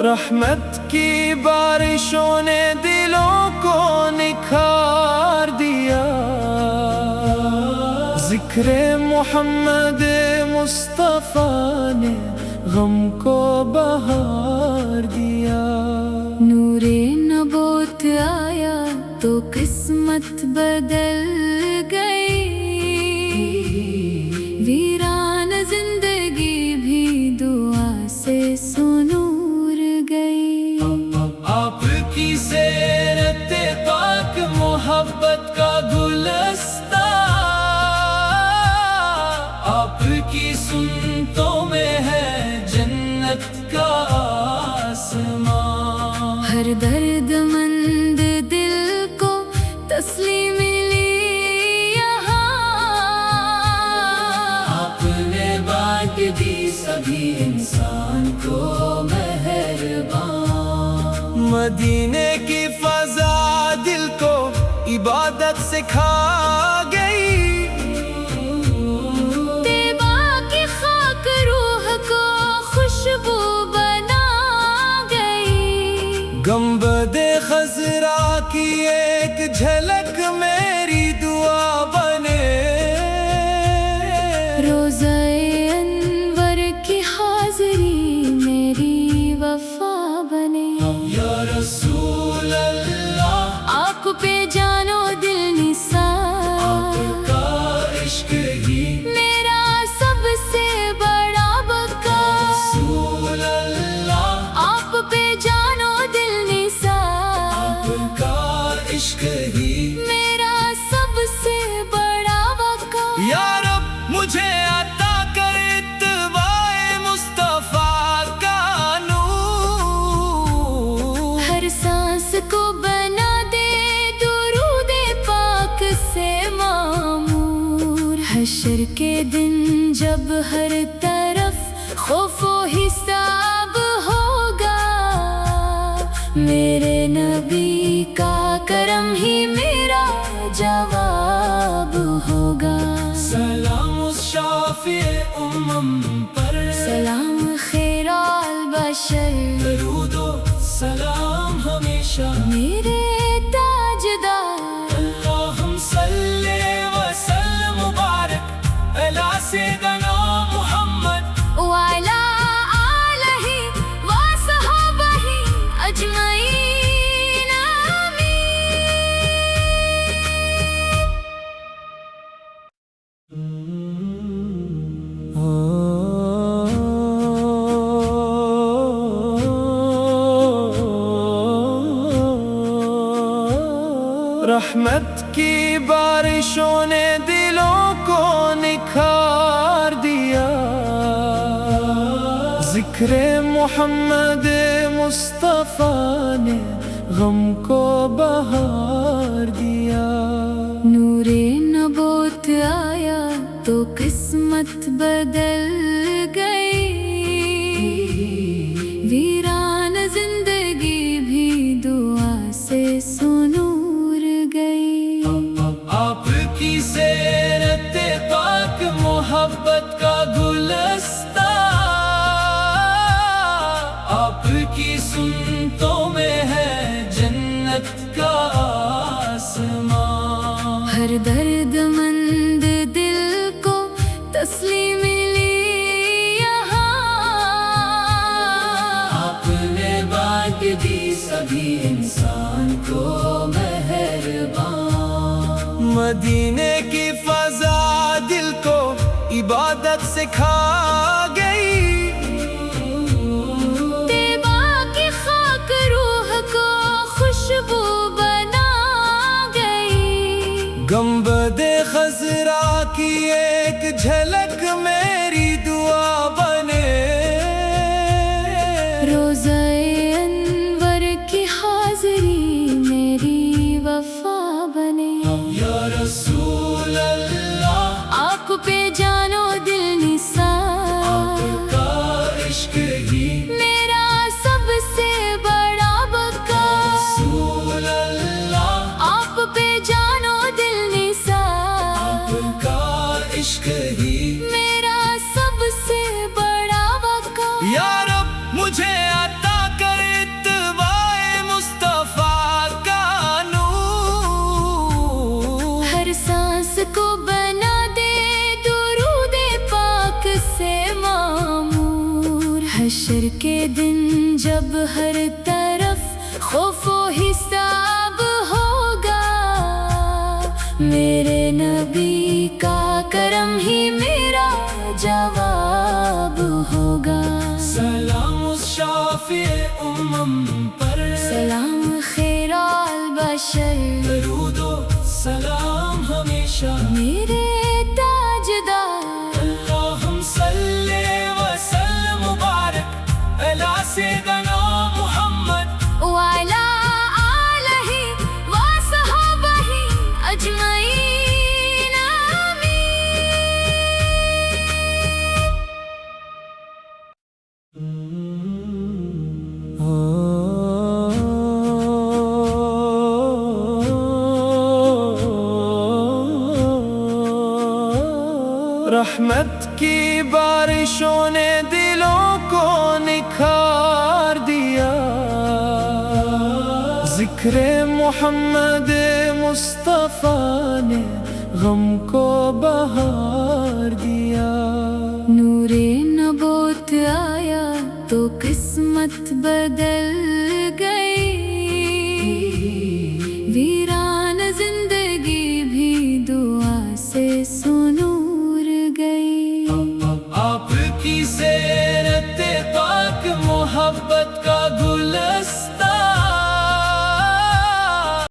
رحمت کی بارشوں نے دلوں کو نکھار دیا، ذکر محمد مصطفیٰ نے غم کو بہار دیا۔ نور نبوت آیا تو قسمت بدل گئی، ویران زندگی بھی دعا سے سنور گئی۔ آپ کی سیرت پاک محبت کا گلستہ، آپ کی سنتوں میں ہے جنت کا آسمان۔ ہر درد مند دل کو تسلیم ملی یہاں، آپ نے بانٹ دی سبھی انسان کو مہربان۔ مدینے کی فضا دل کو عبادت سے کھا گئی، طیبہ کی خاک روح کو خوشبو بنا گئی۔ گنبد خضرا کی ایک جھلک میری دعا بنے، روضہ انور کی حاضری میری وفا بنے۔ یا رسول اللہ، آپ پہ جانو دل نثار، آپ کا عشق ہی میرا سب سے بڑا بقا۔ رسول اللہ، آپ پہ جانو دل نثار، آپ کا عشق ہی میرا سب سے بڑا بقا۔ یا رب مجھے عطا کر اتباع مصطفیٰ کا نور، ہر سانس کو بنا دے درود پاک سے معمور۔ حشر کے دن جب ہر طرف خوف و حساب ہوگا، میرے نبی کا کرم ہی میرا جواب ہوگا۔ سلام اس شافع امم پر، سلام خیر البشر، درود و سلام ہمیشہ میرے تاجدار۔ اللہم صلی وسلم مبارک علی سیدنا محمد وعلى آلہ وصحبہ اجمعین رحمت کی بارشوں نے دلوں کو نکھار دیا، ذکر محمد مصطفیٰ نے غم کو بہار دیا۔ نور نبوت آیا تو قسمت بدل گئی، ویران زندگی بھی دعا سے سنور گئی۔ آپ کی سیرت پاک محبت کا گلستہ، آپ کی سنتوں میں ہے جنت کا آسمان۔ ہر درد مند دل کو تسلیم ملی یہاں، آپ نے بانٹ دی سبھی انسان کو مہربان۔ مدینے کی فضا دل کو عبادت سے کھا گئی، طیبہ کی خاک روح کو خوشبو بنا گئی۔ گنبد خضرا کی ایک جھلک میری دعا بنے، روضہ انور کی حاضری میری وفا بنے۔ یا رسول اللہ، آپ پہ جانو دل نثار، آپ کا عشق ہی میرا سب سے بڑا بقا۔ رسول اللہ، جب ہر طرف خوف و حساب ہوگا، میرے نبی کا کرم ہی میرا جواب ہوگا۔ سلام اس شافع امم پر، سلام خیر البشر، درود و سلام ہمیشہ میرے تاجدار۔ اللہم صلی وسلم مبارک علی سیدنا محمد وعلی آلہ وصحبہ اجمعین رحمت کی بارشوں نے دلوں کو نکھار دیا، ذکر محمد مصطفیٰ نے غم کو بہار دیا۔ نور نبوت آیا تو قسمت بدل